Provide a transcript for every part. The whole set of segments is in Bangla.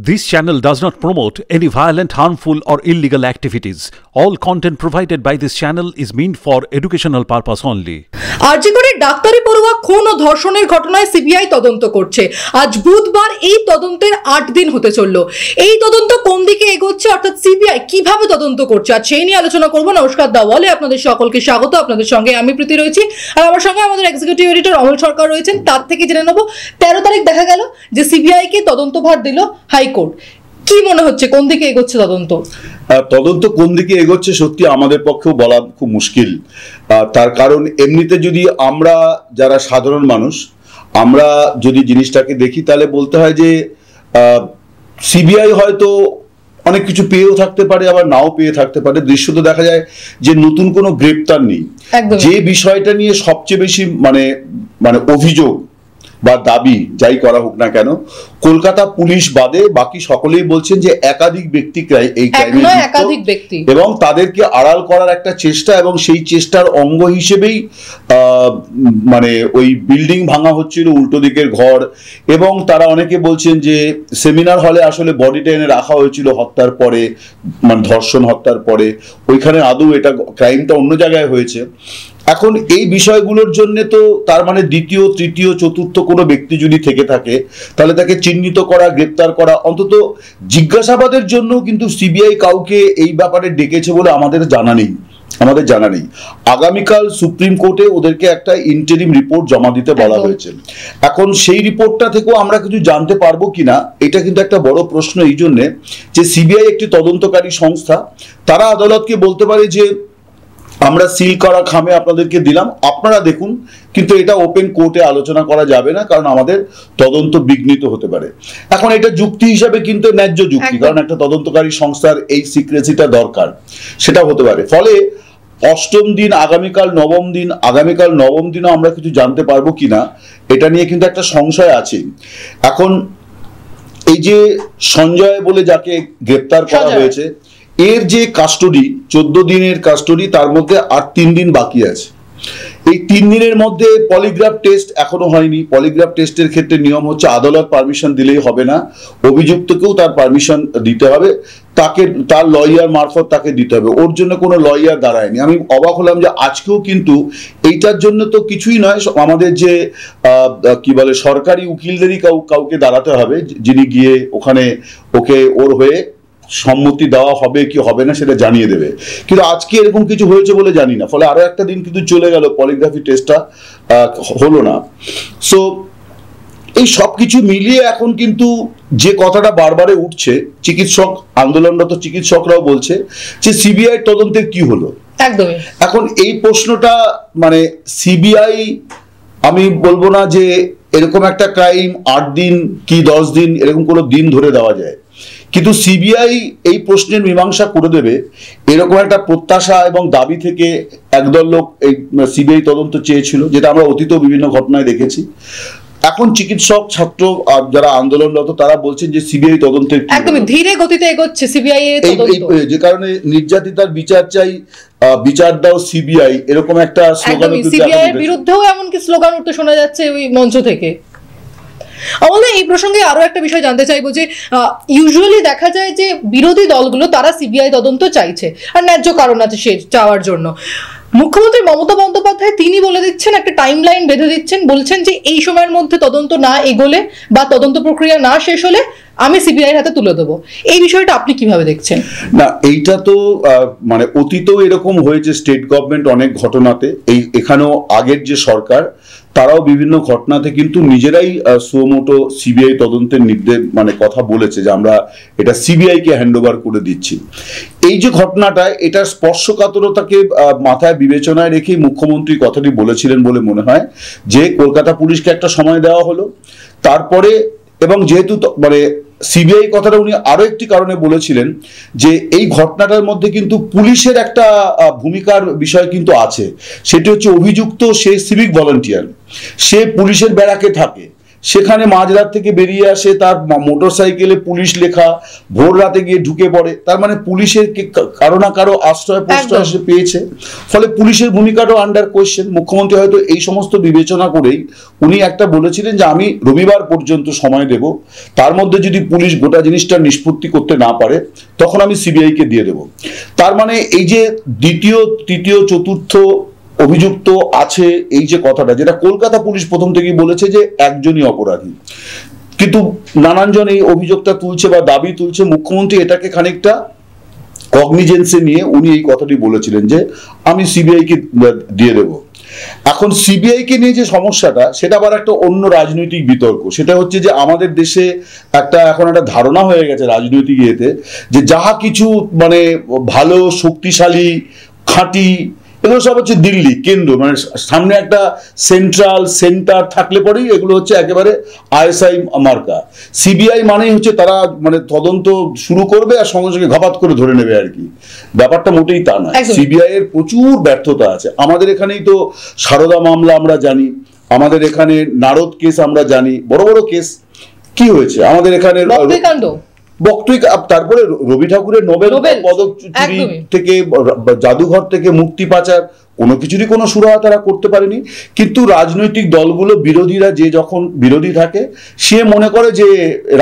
This channel does not promote any violent, harmful, or illegal activities. All content provided by this channel is meant for educational purpose only. আরজিকরে ডাক্তারি পড়ুয়া খুন ও ধর্ষণের ঘটনায় সিবিআই তদন্ত করছে। আজ বুধবার এই তদন্তের 8 দিন হতে চলল। এই তদন্ত কোন দিকে এগোচ্ছে, অর্থাৎ সিবিআই কিভাবে তদন্ত করছে, আর সেই নিয়ে আলোচনা করব। নমস্কার, দা ওয়ালে আপনাদের সকলকে স্বাগত। আপনাদের সঙ্গে আমি প্রীতি রয়েছি, আর আমার সঙ্গে আমাদের এক্সিকিউটিভ এডিটর অমল সরকার রয়েছেন। তার থেকে জেনে নেব 13 তারিখ দেখা গেল যে সিবিআই কে তদন্তভার দিল হাইকোর্ট। কি মনে হচ্ছে কোন দিকে এগোচ্ছে তদন্ত? তদন্ত কোন দিকে এগোচ্ছে সত্যি আমাদের পক্ষেও বলা খুব মুশকিল। তার কারণ এমনিতে যদি আমরা যারা সাধারণ মানুষ আমরা যদি জিনিসটাকে দেখি তাহলে বলতে হয় যে সিবিআই হয়তো অনেক কিছু পেয়েও থাকতে পারে, আবার নাও পেয়ে থাকতে পারে। দৃশ্যত দেখা যায় যে নতুন কোনো গ্রেপ্তার নেই। যে বিষয়টা নিয়ে সবচেয়ে বেশি মানে অভিযোগ বা দাবি যাই করা হোক না কেন, কলকাতা পুলিশ বাদে বাকি সকলেই বলছেন যে একাধিক ব্যক্তি এই ক্রাইমে এবং তাদেরকে আড়াল করার একটা চেষ্টা, এবং সেই চেষ্টার অঙ্গ হিসেবেই মানে ওই বিল্ডিং ভাঙা হচ্ছিল, উল্টো দিকের ঘর, এবং তারা অনেকে বলছেন যে সেমিনার হলে আসলে বডিটা এনে রাখা হয়েছিল হত্যার পরে, মানে ধর্ষণ হত্যার পরে, ওইখানে আদৌ এটা ক্রাইমটা অন্য জায়গায় হয়েছে। এখন এই বিষয়গুলোর জন্য তো তার মানে দ্বিতীয়, তৃতীয়, চতুর্থ কোনো ব্যক্তি যদি থেকে থাকে তাহলে তাকে চিহ্নিত করা, গ্রেপ্তার করা, অন্তত জিজ্ঞাসাবাদের জন্য কিন্তু সিবিআই কাউকে এই ব্যাপারে ডেকেছে বলে আমাদের জানা নেই। আগামীকাল সুপ্রিম কোর্টে ওদেরকে একটা ইন্টারিম রিপোর্ট জমা দিতে বলা হয়েছে। এখন সেই রিপোর্টটা থেকেও আমরা কিছু জানতে পারবো কিনা এটা কিন্তু একটা বড় প্রশ্ন, এই জন্যে যে সিবিআই একটি তদন্তকারী সংস্থা, তারা আদালতকে বলতে পারে যে আমরা সিল করা খামে আপনাদেরকে দিলাম, আপনারা দেখুন, কিন্তু এটা ওপেন কোর্টে আলোচনা করা যাবে না, কারণ আমাদের তদন্ত বিঘ্নিত হতে পারে। এখন এটা যুক্তি হিসাবে কিন্তু ন্যায্য যুক্তি, কারণ একটা তদন্তকারী সংস্থার এই সিক্রেসিটা দরকার, সেটা হতে পারে। ফলে অষ্টম দিন, আগামীকাল নবম দিনও আমরা কিছু জানতে পারবো কিনা এটা নিয়ে কিন্তু একটা সংশয় আছে। এখন এই যে সঞ্জয় বলে যাকে গ্রেপ্তার করা হয়েছে, এর যে কাস্টডি 14 দিনের কাস্টডি, তার মধ্যে আর 3 দিন বাকি আছে। এই 3 দিনের মধ্যে পলিগ্রাফ টেস্ট এখনো হয়নি। পলিগ্রাফ টেস্টের ক্ষেত্রে নিয়ম হচ্ছে আদালত পারমিশন দিলেই হবে না, অভিযুক্তকেও তার পারমিশন দিতে হবে, তাকে তার লয়ার মারফত তাকে দিতে হবে। ওর জন্য কোনো লয়ার দাঁড়ায়নি। আমি অবাক হলাম যে আজকেও কিন্তু এইটার জন্য তো কিছুই নয়, আমাদের যে কি বলে সরকারি উকিলদেরই কাউকে দাঁড়াতে হবে, যিনি গিয়ে ওখানে ওর হয়ে সম্মতি দেওয়া হবে কি হবে না সেটা জানিয়ে দেবে। কিন্তু আজকে এরকম কিছু হয়েছে বলে জানি না, ফলে আরো একটা দিন কিন্তু চলে গেল, পলিগ্রাফি টেস্টটা হলো না। সো এই সবকিছু মিলিয়ে এখন কিন্তু যে কথাটা বারবারে উঠছে, চিকিৎসক আন্দোলনরত চিকিৎসকরাও বলছে যে সিবিআই তদন্তের কি হলো। একদমই। এখন এই প্রশ্নটা মানে সিবিআই, আমি বলবো না যে এরকম একটা ক্রাইম 8 দিন কি 10 দিন এরকম কোনো দিন ধরে দেওয়া যায়, কিন্তু সিবিআই এই প্রশ্নের মীমাংসা করে দেবে এরকম একটা প্রত্যাশা এবং দাবি থেকে একদল লোক এই সিবিআই তদন্ত চেয়েছিল, যেটা আমরা অতীতেও বিভিন্ন ঘটনায় দেখেছি। এখন চিকিৎসক, ছাত্র আর যারা আন্দোলনরত তারা বলছেন যে সিবিআই তদন্তের একদমই ধীরে গতিতে এগোচ্ছে সিবিআই এর তদন্ত, যে কারণে নির্যাতিতার বিচার চাই, বিচার দাও সিবিআই, এরকম একটা স্লোগান সিবিআই এর বিরুদ্ধেও এমনকি স্লোগান উঠতে শোনা যাচ্ছে ওই মঞ্চ থেকে। আমাদের এই প্রসঙ্গে আরো একটা বিষয় জানতে চাইবো যে ইউজুয়ালি দেখা যায় যে বিরোধী দলগুলো তারা সিবিআই তদন্ত চাইছে, আর ন্যায্য কারণ আছে সে চাওয়ার জন্য। মুখ্যমন্ত্রী মমতা বন্দ্যোপাধ্যায় তিনি বলে দিচ্ছেন, একটা টাইমলাইন বেঁধে দিচ্ছেন, বলছেন যে এই সময়ের মধ্যে তদন্ত না এগোলে বা তদন্ত প্রক্রিয়া না শেষ হলে আমি সিবিআই হাতে তুলে দেবো। এই বিষয়টা আপনি কিভাবে দেখছেন? না, এইটা তো মানে অতীতেও এরকম হয়েছে স্টেট গভর্নমেন্ট অনেক ঘটনাতে। এখানেও আগের যে সরকার তারাও বিভিন্ন ঘটনাতে কিন্তু নিজেরাই সুমোটো সিবিআই তদন্তের নির্দেশ মানে কথা বলেছে যে আমরা এটা সিবিআই কে হ্যান্ড ওভার করে দিচ্ছি। এই যে ঘটনাটা, এটার স্পর্শকাতরতাকে মাথায় বিবেচনায় রেখেই মুখ্যমন্ত্রী কথাটি বলেছিলেন বলে মনে হয়, যে কলকাতা পুলিশকে একটা সময় দেওয়া হলো, তারপরে, এবং যেহেতু মানে সিবিআই কথাটা উনি আরো একটি কারণে বলেছিলেন যে এই ঘটনাটার মধ্যে কিন্তু পুলিশের একটা ভূমিকার বিষয় কিন্তু আছে। সেটি হচ্ছে অভিযুক্ত সে সিভিক ভলান্টিয়ার, সে পুলিশের ব্যারাকে থাকে, সেখানে মাঝরাত থেকে বেরিয়ে আসে, তার মোটর সাইকেলে পুলিশ লেখা, ভোর রাতে গিয়ে ঢুকে পড়ে। তার মানে পুলিশের কারো না কারো আশ্রয় প্রশ্রয় সে পেয়েছে, ফলে পুলিশের ভূমিকাটাও আন্ডার কোয়েশ্চেন। মুখ্যমন্ত্রী হয়তো এই সমস্ত বিবেচনা করেই উনি একটা বলেছিলেন যে আমি রবিবার পর্যন্ত সময় দেব, তার মধ্যে যদি পুলিশ গোটা জিনিসটা নিষ্পত্তি করতে না পারে তখন আমি সিবিআইকে দিয়ে দেব। তার মানে এই যে দ্বিতীয়, তৃতীয়, চতুর্থ অভিযুক্ত আছে, এই যে কথাটা, যেটা কলকাতা পুলিশ প্রথম থেকেই বলেছে যে একজনই অপরাধী, কিন্তু নানানজন এই অভিযোগটা তুলছে বা দাবি তুলছে। মুখ্যমন্ত্রী এটাকে খানিকটা কগনিজেন্সে নিয়ে উনি এই কথাটি বলেছিলেন যে আমি সিবিআইকে দিয়ে দেব। এখন সিবিআইকে নিয়ে যে সমস্যাটা, সেটা আবার একটা অন্য রাজনৈতিক বিতর্ক। সেটা হচ্ছে যে আমাদের দেশে এখন একটা ধারণা হয়ে গেছে রাজনৈতিক ইয়েতে, যে যাহা কিছু মানে ভালো, শক্তিশালী, খাঁটি, এগুলো সব হচ্ছে দিল্লি কেন্দ্র, মানে সামনে একটা সেন্টার থাকলে পরেই এগুলো হচ্ছে একেবারে আইএসআই মার্কা। সিবিআই মানেই হচ্ছে তারা মানে তদন্ত শুরু করবে আর সঙ্গে সঙ্গে ঘপাত করে ধরে নেবে আর কি। ব্যাপারটা মোটেই তা নয়। সিবিআই এর প্রচুর ব্যর্থতা আছে। আমাদের এখানেই তো সারদা মামলা আমরা জানি, আমাদের এখানে নারদ কেস আমরা জানি, বড় বড় কেস কি হয়েছে আমাদের এখানে, তারপরে রবি ঠাকুরের নোবেল পদক চুরি থেকে, জাদুঘর থেকে মুক্তি পাচার, কোনো কিছুরই কোনো সুরাহা তারা করতে পারেনি। কিন্তু রাজনৈতিক দলগুলো, বিরোধীরা যে যখন বিরোধী থাকে, সে মনে করে যে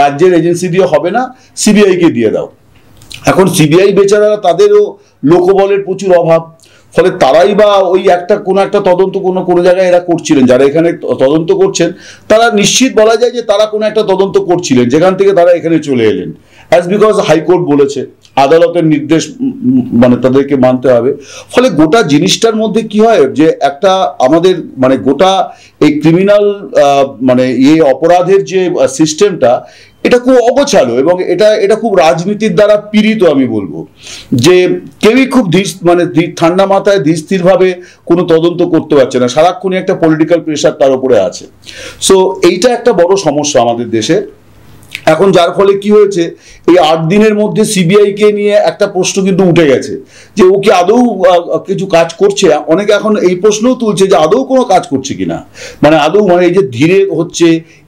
রাজ্যের এজেন্সি দিয়ে হবে না, সিবিআই কে দিয়ে দাও। এখন সিবিআই বেচারারা, তাদেরও লোকবলের প্রচুর অভাব, ফলে তারাই বা ওই কোনো একটা তদন্ত কোনো জায়গায় এরা করছিলেন, যারা এখানে তদন্ত করছেন তারা নিশ্চিত বলা যায় যে তারা কোনো একটা তদন্ত করছিলেন, যেখান থেকে তারা এখানে চলে এলেন অ্যাজ বিকজ হাইকোর্ট বলেছে, আদালতের নির্দেশ মানে তাদেরকে মানতে হবে। ফলে গোটা জিনিসটার মধ্যে কি হয় যে একটা আমাদের মানে গোটা এই ক্রিমিনাল মানে অপরাধের যে সিস্টেমটা, এটা খুব অগোছালো এবং এটা খুব রাজনীতির দ্বারা পীড়িত। আমি বলবো যে কেউই খুব ঠান্ডা মাথায় ধীরস্থির ভাবে কোনো তদন্ত করতে পারছে না, সারাক্ষণই একটা পলিটিক্যাল প্রেশার তার উপরে আছে। সো এইটা একটা বড় সমস্যা আমাদের দেশে এখন, যার ফলে কি হয়েছে, এই 8 দিনের মধ্যে সিবিআই কে নিয়ে একটা প্রশ্ন কিন্তু উঠে গেছে যে ও কি আদৌ কিছু কাজ করছে। অনেকে এখন এই প্রশ্নও তুলছে যে আদৌ কোনো কাজ করছে কিনা, মানে আদৌ মানে এই যে ধীরে হচ্ছে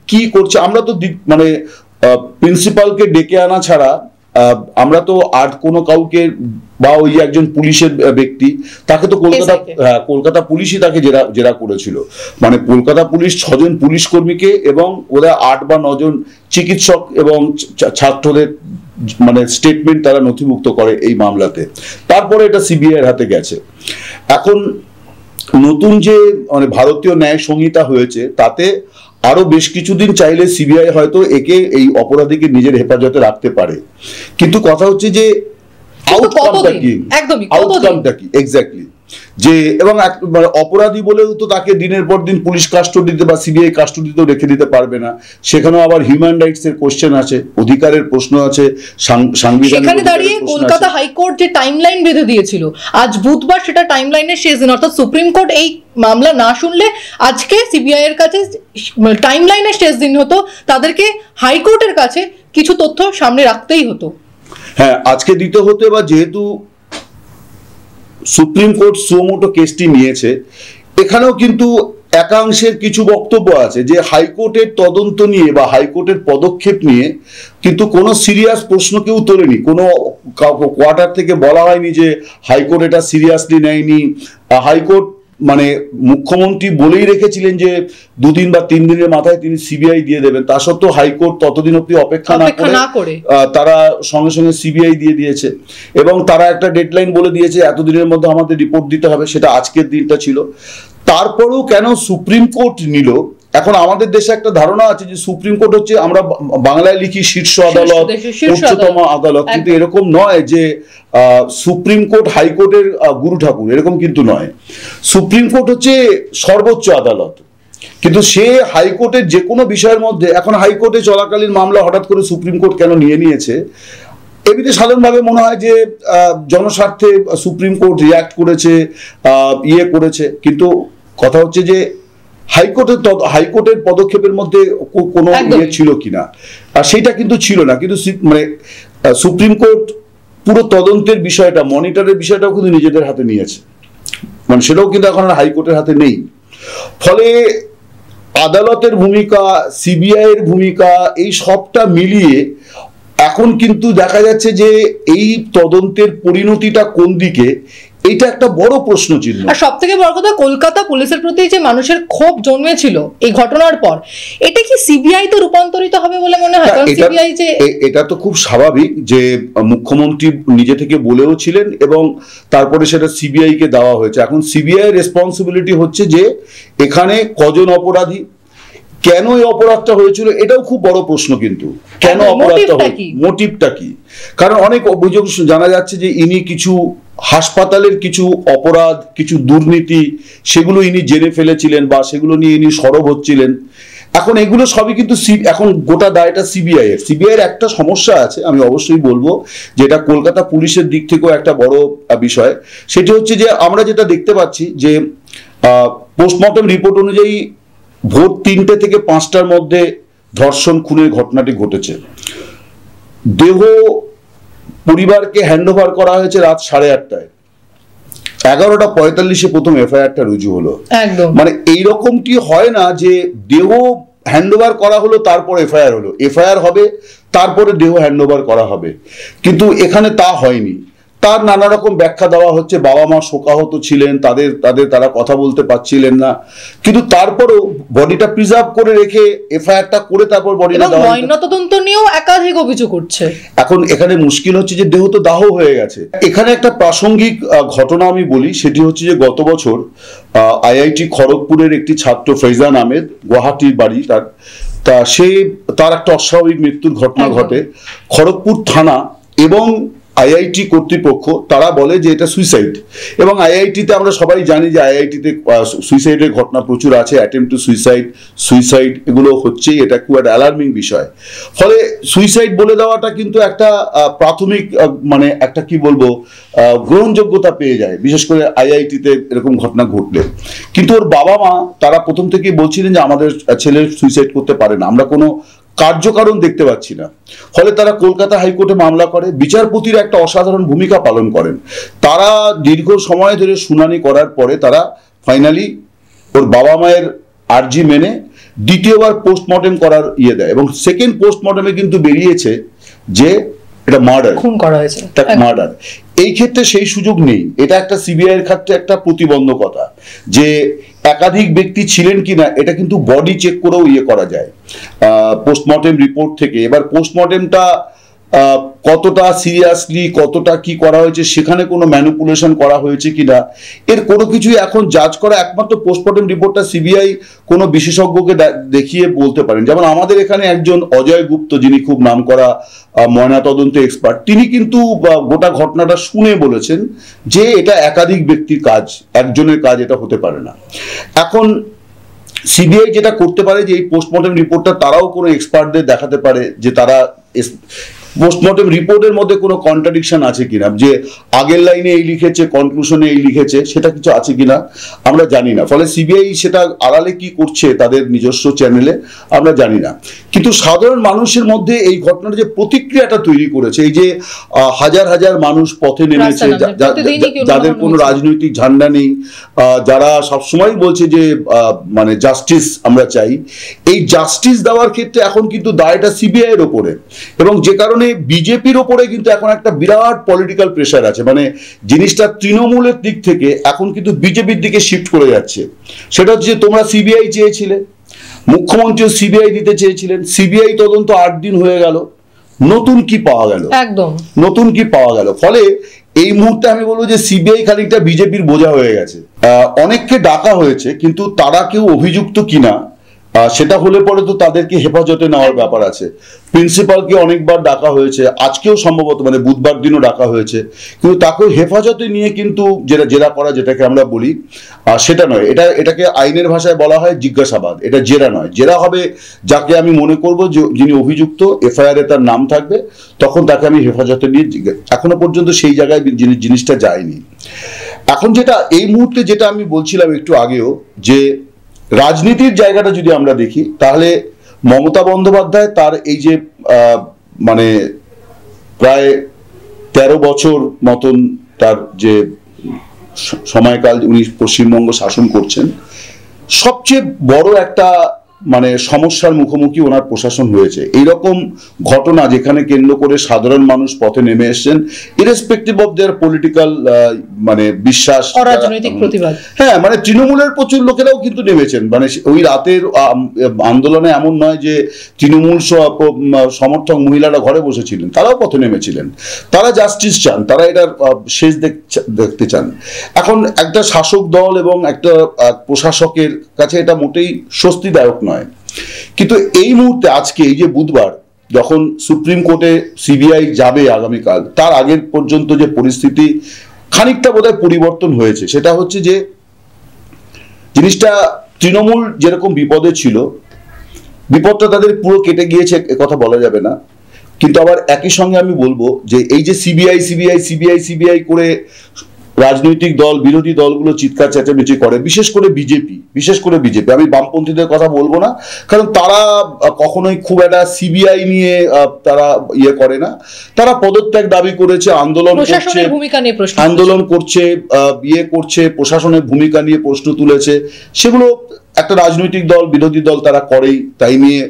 কি করছে। আমরা তো মানে প্রিন্সিপালকে ডেকে আনা ছাড়া আমরা তো আর কোনো কাউকে, বা ওই একজন পুলিশের ব্যক্তি, তাকে তো কলকাতা পুলিশই তাকে জেরা করেছিল। মানে কলকাতা পুলিশ 6 জন পুলিশ কর্মীকে এবং ওরা 8 বা 9 জন চিকিৎসক এবং ছাত্রদের মানে স্টেটমেন্ট তারা নথিভুক্ত করে এই মামলাতে। তারপরে এটা সিবিআই এর হাতে গেছে। এখন নতুন যে মানে ভারতীয় ন্যায় সংহিতা হয়েছে, তাতে আরো বেশ কিছুদিন চাইলে সিবিআই হয়তো একে, এই অপরাধীকে নিজের হেফাজতে রাখতে পারে। কিন্তু কথা হচ্ছে যে আউটকামটা কি এক্স্যাক্টলি, যে এবং অপরাধী বলেও তো তাকে দিনের পর দিন পুলিশ কাস্টডিতে বা সিবিআই কাস্টডিতেও রেখে দিতে পারবে না। সেখানেও আবার হিউম্যান রাইটস এর কোশ্চেন আছে, অধিকারের প্রশ্ন আছে, সেখানে দাঁড়িয়ে কলকাতা হাইকোর্ট যে টাইমলাইন বেঁধে দিয়েছিল, আজ বুধবার সেটা টাইমলাইনের শেষ দিন, অর্থাৎ সুপ্রিম কোর্ট এই মামলা না শুনলে আজকে সিবিআই এর কাছে টাইমলাইনের শেষ দিন হতো, তাদেরকে হাইকোর্টের কাছে কিছু তথ্য সামনে রাখতেই হতো। হ্যাঁ, আজকে দিতে হতো। বা যেহেতু সুপ্রিম কোর্ট সুমোটো কেসটি নিয়েছে, এখানেও কিন্তু একাংশের কিছু বক্তব্য আছে যে হাইকোর্টের তদন্ত নিয়ে বা হাইকোর্টের পদক্ষেপ নিয়ে কিন্তু কোনো সিরিয়াস প্রশ্ন কেউ তোলেনি। কোনো কোয়ার্টার থেকে বলা হয়নি যে হাইকোর্ট এটা সিরিয়াসলি নেয়নি। হাইকোর্ট মানে মুখ্যমন্ত্রী বলেই রেখেছিলেন যে 2 দিন বা 3 দিনের মাথায় তিনি সিবিআই দিয়ে দেবেন। তা সত্ত্বেও হাইকোর্ট ততদিন অব্দি অপেক্ষা না করে তারা সঙ্গে সঙ্গে সিবিআই দিয়ে দিয়েছে এবং তারা একটা ডেডলাইন বলে দিয়েছে এতদিনের মধ্যে আমাদের রিপোর্ট দিতে হবে, সেটা আজকের দিনটা ছিল। তারপরেও কেন সুপ্রিম কোর্ট নিল? এখন আমাদের দেশে একটা ধারণা আছে যে সুপ্রিম কোর্ট হচ্ছে, আমরা বাংলায় লিখি শীর্ষ আদালত, উচ্চতম আদালত, কিন্তু এরকম নয় যে সুপ্রিম কোর্ট হাইকোর্টের গুরু ঠাকুর, এরকম কিন্তু নয়। সুপ্রিম কোর্ট হচ্ছে সর্বোচ্চ আদালত, কিন্তু সে হাইকোর্টের যে কোনো বিষয়ের মধ্যে, এখন হাইকোর্টে চলাকালীন মামলা হঠাৎ করে সুপ্রিম কোর্ট কেন নিয়েছে, এমনিতে সাধারণভাবে মনে হয় যে জনস্বার্থে সুপ্রিম কোর্ট রিয়াক্ট করেছে, করেছে। কিন্তু কথা হচ্ছে যে হাইকোর্টের পদক্ষেপের মধ্যে কোনো ছিল কিনা, আর সেইটা কিন্তু ছিল না। কিন্তু মানে সুপ্রিম কোর্ট পুরো তদন্তের বিষয়টা, মনিটরের বিষয়টাও কিন্তু নিজেদের হাতে নিয়েছে, মানে সেটাও কিন্তু এখন হাইকোর্টের হাতে নেই। ফলে আদালতের ভূমিকা, সিবিআই এর ভূমিকা, এই সবটা মিলিয়ে এখন কিন্তু দেখা যাচ্ছে যে এই তদন্তের পরিণতিটা কোন দিকে, এটা একটা বড় প্রশ্ন চিহ্ন। আর সব থেকে বড় কথা, কলকাতা পুলিশের প্রতি যে মানুষের ক্ষোভ জন্মেছিল এই ঘটনার পর, এটা কি সিবিআই তে রূপান্তরিত হবে বলে মনে হয়? কারণ সিবিআই যে, এটা তো খুব স্বাভাবিক যে মুখ্যমন্ত্রী নিজে থেকে বলেও ছিলেন এবং তারপরে সেটা সিবিআই কে দেওয়া হয়েছে। এখন সিবিআই রেসপন্সিবিলিটি হচ্ছে যে এখানে কজন অপরাধী, কেন এই অপরাধটা হয়েছিল, এটাও খুব বড় প্রশ্ন। কিন্তু কেন অপরাধটা হয়েছিল, মোটিভটা কি? কারণ অনেক অভিযোগ জানা যাচ্ছে যে ইনি কিছু হাসপাতালের কিছু অপরাধ, কিছু দুর্নীতি, সেগুলো ইনি জেনে ফেলেছিলেন বা সেগুলো নিয়ে ইনি সরব হচ্ছিলেন। এখন এগুলো সবই কিন্তু এখন গোটা দায়টা সিবিআই এর। সিবিআই এর একটা সমস্যা আছে, আমি অবশ্যই বলবো, যেটা কলকাতা পুলিশের দিক থেকেও একটা বড় বিষয়। সেটি হচ্ছে যে আমরা যেটা দেখতে পাচ্ছি যে পোস্টমর্টম রিপোর্ট অনুযায়ী ভোর 3টে থেকে 5টার মধ্যে ধর্ষণ খুনের ঘটনাটি ঘটেছে। দেহ পরিবারকে হ্যান্ডওভার করা হয়েছে রাত 8:30টায়। 11:45 প্রথম এফআইআরটা রুজু হলো। মানে এইরকমটি হয় না যে দেহ হ্যান্ডওভার করা হলো তারপর এফআইআর হলো, এফআইআর হবে তারপরে দেহ হ্যান্ডওভার করা হবে, কিন্তু এখানে তা হয়নি। তার নানা রকম ব্যাখ্যা দেওয়া হচ্ছে, বাবা মা শোকাহত ছিলেন, তারা কথা বলতে পারছিলেন না, কিন্তু তারপরেও বডিটা প্রিজার্ভ করে রেখে এফআইআরটা করে তারপর বডিটা দেওয়া। ময়নাতদন্ত নিয়েও একাধিক অভিযোগ উঠছে। এখন এখানে মুশকিল হচ্ছে যে দেহ তো দাহ হয়ে গেছে। এখানে একটা প্রাসঙ্গিক ঘটনা আমি বলি, সেটি হচ্ছে যে গত বছর আইআইটি খড়গপুরের একটি ছাত্র ফৈজান আহমেদ, গুয়াহাটির বাড়ি তার একটা অস্বাভাবিক মৃত্যুর ঘটনা ঘটে। খড়গপুর থানা এবং আইআইটি কর্তৃপক্ষ তারা বলে যে এটা সুইসাইড, এবং আইআইটিতে আমরা সবাই জানি যে আইআইটিতে সুইসাইডের ঘটনা প্রচুর আছে, অ্যাটেম্পট টু সুইসাইড এগুলো হচ্ছেই, এটা খুব একটা অ্যালার্মিং বিষয়। ফলে সুইসাইড বলে দেওয়াটা কিন্তু একটা প্রাথমিক মানে একটা কি বলবো গ্রহণযোগ্যতা পেয়ে যায়, বিশেষ করে আইআইটিতে এরকম ঘটনা ঘটলে। কিন্তু ওর বাবা মা তারা প্রথম থেকেই বলছিলেন যে আমাদের ছেলে সুইসাইড করতে পারে না, আমরা কোনো কার্যকারণ দেখতে পাচ্ছি না। ফলে তারা কলকাতা হাইকোর্টে মামলা করে, বিচারপতির একটা অসাধারণ ভূমিকা পালন করেন। তারা দীর্ঘ সময় ধরে শুনানি করার পরে তারা ফাইনালি ওর বাবা মায়ের আর্জি মেনে দ্বিতীয়বার পোস্টমর্টেম করার দেয়, এবং সেকেন্ড পোস্টমর্টেমে কিন্তু বেরিয়েছে যে এটা মার্ডার, খুন করা হয়েছে, মার্ডার। এই ক্ষেত্রে সেই সুযোগ নেই। এটা একটা সিবিআই এর ক্ষেত্রে একটা প্রতিবন্ধকতা যে একাধিক ব্যক্তি ছিলেন কিনা এটা কিন্তু বডি চেক করেও করা যায় পোস্টমর্টেম রিপোর্ট থেকে। এবার পোস্টমর্টেমটা কতটা সিরিয়াসলি, কতটা কি করা হয়েছে, সেখানে কোনো ম্যানিপুলেশন করা হয়েছে কিনা, এর কোনো কিছুই এখন জাজ করা একমাত্র পোস্টমর্টেম রিপোর্টটা সিবিআই কোনো বিশেষজ্ঞকে দেখিয়ে বলতে পারেন। যেমন আমাদের এখানে একজন অজয় গুপ্ত, যিনি খুব নামকরা ময়নাতদন্ত এক্সপার্ট, তিনি কিন্তু গোটা ঘটনাটা শুনে বলেছেন যে এটা একাধিক ব্যক্তির কাজ, একজনের কাজ এটা হতে পারে না। এখন সিবিআই যেটা করতে পারে যে এই পোস্টমর্টেম রিপোর্টটা তারাও কোনো এক্সপার্টদের দেখাতে পারে যে তারা পোস্টমর্টেম রিপোর্টের মধ্যে কোনো কন্ট্রাডিকশন আছে কিনা, যে আগের লাইনে এই লিখেছে কনক্লুশনে এই লিখেছে, সেটা কিছু আছে কিনা আমরা জানি না। ফলে সিবিআই সেটা আড়ালে কি করছে তাদের নিজস্ব চ্যানেলে আমরা জানি না। কিন্তু সাধারণ মানুষের মধ্যে এই ঘটনার যে প্রতিক্রিয়াটা তৈরি করেছে, এই যে হাজার হাজার মানুষ পথে নেমেছে, যাদের কোনো রাজনৈতিক ঝান্ডা নেই, যারা সবসময় বলছে যে মানে জাস্টিস আমরা চাই, এই জাস্টিস দেওয়ার ক্ষেত্রে এখন কিন্তু দায়টা সিবিআই এর ওপরে, এবং যে কারণে বিজেপির ওপরে কিন্তু এখন একটা বিরাট পলিটিক্যাল প্রেসার আছে। মানে জিনিসটা তৃণমূলের দিক থেকে এখন কিন্তু বিজেপির দিকে শিফট করে যাচ্ছে। সেটা হচ্ছে যে তোমরা সিবিআই চেয়েছিলে, মুখ্যমন্ত্রীও সিবিআই দিতে চেয়েছিলেন, সিবিআই তদন্ত 8 দিন হয়ে গেল, নতুন কি পাওয়া গেল? একদম নতুন কি পাওয়া গেল? ফলে এই মুহূর্তে আমি বলবো যে সিবিআই খানিকটা বিজেপির বোঝা হয়ে গেছে। অনেককে ডাকা হয়েছে, কিন্তু তারা কেউ অভিযুক্ত কিনা সেটা হলে পরে তো তাদেরকে হেফাজতে নেওয়ার ব্যাপার আছে। প্রিন্সিপালকে অনেকবার ডাকা হয়েছে, আজকেও সম্ভবত মানে বুধবার দিনও ডাকা হয়েছে, কিন্তু তাকেও হেফাজতে নিয়ে কিন্তু জেরা করা যেটাকে আমরা বলি সেটা নয়। এটাকে আইনের ভাষায় বলা হয় জিজ্ঞাসাবাদ, এটা জেরা নয়। জেরা হবে যাকে আমি মনে করব যে যিনি অভিযুক্ত, এফআইআর এ তার নাম থাকবে, তখন তাকে আমি হেফাজতে নিয়ে এখনো পর্যন্ত সেই জায়গায় জিনিসটা যায়নি। এখন যেটা এই মুহূর্তে যেটা আমি বলছিলাম একটু আগেও, যে রাজনীতির জায়গাটা যদি আমরা দেখি, তাহলে মমতা বন্দ্যোপাধ্যায় তার এই যে মানে প্রায় 13 বছর মতন তার যে সময়কাল উনি পশ্চিমবঙ্গ শাসন করছেন, সবচেয়ে বড় একটা মানে সমস্যার মুখোমুখি ওনার প্রশাসন হয়েছে। এইরকম ঘটনা যেখানে কেন্দ্র করে সাধারণ মানুষ পথে নেমে এসেছেন, ইরেসপেক্টিভ অফ দেয়ার পলিটিক্যাল মানে বিশ্বাস, অরাজনৈতিক প্রতিবাদ, হ্যাঁ মানে তৃণমূলের প্রচুর লোকেরাও কিন্তু নেমেছেন। মানে ওই রাতের আন্দোলনে এমন নয় যে তৃণমূল সমর্থক মহিলারা ঘরে বসেছিলেন, তারাও পথে নেমেছিলেন। তারা জাস্টিস চান, তারা এটার শেষ দেখতে চান। এখন একটা শাসক দল এবং একটা প্রশাসকের কাছে এটা মোটেই স্বস্তিদায়ক নয়। কিন্তু এই মুহূর্তে আজকে এই যে বুধবার যখন সুপ্রিম কোর্টে সিবিআই যাবে আগামীকাল, তার আগের পর্যন্ত যে পরিস্থিতি খানিকটা বোধহয় পরিবর্তন হয়েছে। সেটা হচ্ছে যে জিনিসটা তৃণমূল যেরকম বিপদে ছিল, বিপদটা তাদের পুরো কেটে গিয়েছে কথা বলা যাবে না। কিন্তু আবার একই সঙ্গে আমি বলবো যে এই যে সিবিআই সিবিআই সিবিআই সিবিআই করে রাজনৈতিক দল, বিরোধী দলগুলো চিৎকার চেঁচামেচি করে, বিশেষ করে বিজেপি, আমি বামপন্থীদের কথা বলবো না, কারণ তারা কখনোই খুব একটা সিবিআই নিয়ে তারা ইয়ে করে না। তারা পদত্যাগ দাবি করেছে, আন্দোলন করছে, ইয়ে করছে, প্রশাসনের ভূমিকা নিয়ে প্রশ্ন তুলেছে। সেগুলো একটা রাজনৈতিক দল, বিরোধী দল তারা করেই, তাই নিয়ে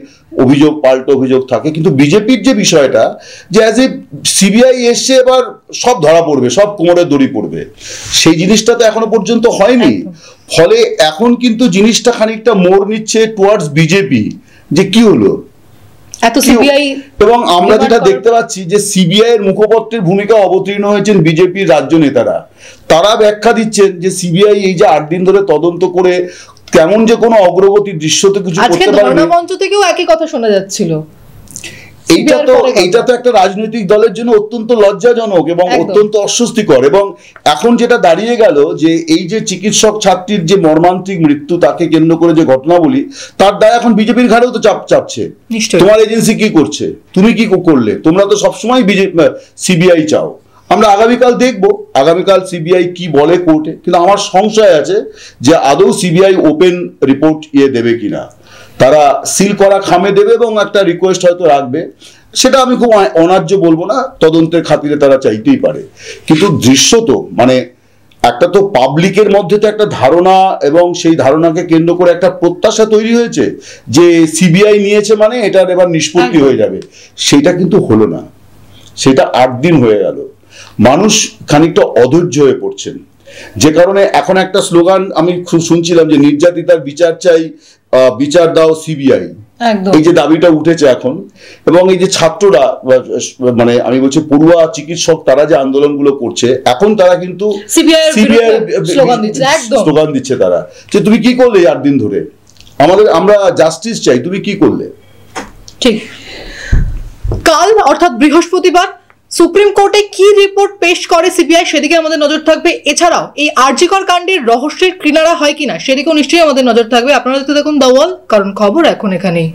অভিযোগ পাল্টা অভিযোগ থাকে। কিন্তু বিজেপির যে বিষয়টা যে অ্যাজ এ সিবিআই এসছে এবার সব ধরা পড়বে, সব কোমরে দড়ি পড়বে, সেই জিনিসটা তো এখনো পর্যন্ত হয়নি। ফলে এখন কিন্তু জিনিসটা খানিকটা মোড় নিচ্ছে টুয়ার্ডস বিজেপি, যে কি হলো এবং আমরা যেটা দেখতে পাচ্ছি যে সিবিআই এর মুখপত্রের ভূমিকা অবতীর্ণ হয়েছেন বিজেপির রাজ্য নেতারা। তারা ব্যাখ্যা দিচ্ছেন যে সিবিআই এই যে 8 দিন ধরে তদন্ত করে কেমন যে কোনো অগ্রগতির দৃশ্য তো কিছু করতে পারেনি। মঞ্চ থেকেও একই কথা শোনা যাচ্ছিল। এইটা তো একটা রাজনৈতিক দলের জন্য অত্যন্ত লজ্জাজনক এবং অত্যন্ত অস্বস্তিকর। এবং এখন যেটা দাঁড়িয়ে গেল যে এই যে চিকিৎসক ছাত্রীর যে মর্মান্তিক মৃত্যু, তাকে কেন্দ্র করে যে ঘটনাবলী, তার দায় এখন বিজেপির ঘাড়েও তো চাপছে। তোমার এজেন্সি কি করছে, তুমি কি করলে? তোমরা তো সবসময় সিবিআই চাও। আমরা আগামীকাল দেখবো আগামীকাল সিবিআই কি বলে কোর্টে। কিন্তু আমার সংশয় আছে যে আদৌ সিবিআই ওপেন রিপোর্ট দেবে কিনা। তারা সিল করা খামে দেবে এবং একটা রিকোয়েস্ট হয়তো রাখবে, সেটা আমি খুব অন্যায্য বলবো না, তদন্তের খাতিরে তারা চাইতেই পারে। কিন্তু দৃশ্য তো মানে একটা তো পাবলিকের মধ্যে তো একটা ধারণা এবং সেই ধারণাকে কেন্দ্র করে একটা প্রত্যাশা তৈরি হয়েছে যে সিবিআই নিয়েছে মানে এটার এবার নিষ্পত্তি হয়ে যাবে। সেটা কিন্তু হলো না, সেটা 8 দিন হয়ে গেল। মানুষ খানিকটা অধৈর্য হয়ে পড়ছেন, যে কারণে এখন একটা স্লোগান আমি শুনছিলাম যে নির্যাতিতার বিচার চাই, বিচার দাও সিবিআই, এই যে দাবিটা উঠেছে এখন। এবং এই যে ছাত্ররা মানে আমি বলছি পড়ুয়া চিকিৎসক, তারা যে আন্দোলনগুলো করছে এখন, তারা কিন্তু সিবিআই স্লোগান দিচ্ছে তারা, যে তুমি কি করলে 8 দিন ধরে, আমরা জাস্টিস চাই, তুমি কি করলে। ঠিক কাল অর্থাৎ বৃহস্পতিবার সুপ্রিম কোর্টে কি রিপোর্ট পেশ করে সিবিআই, সেদিকে আমাদের নজর থাকবে। এছাড়াও এই আরজিকর কাণ্ডের রহস্যের কিনারা হয় কিনা, সেদিকেও নিশ্চয়ই আমাদের নজর থাকবে। আপনারা দেখতে দেখুন দ্য ওয়াল, কারণ খবর এখন এখানেই।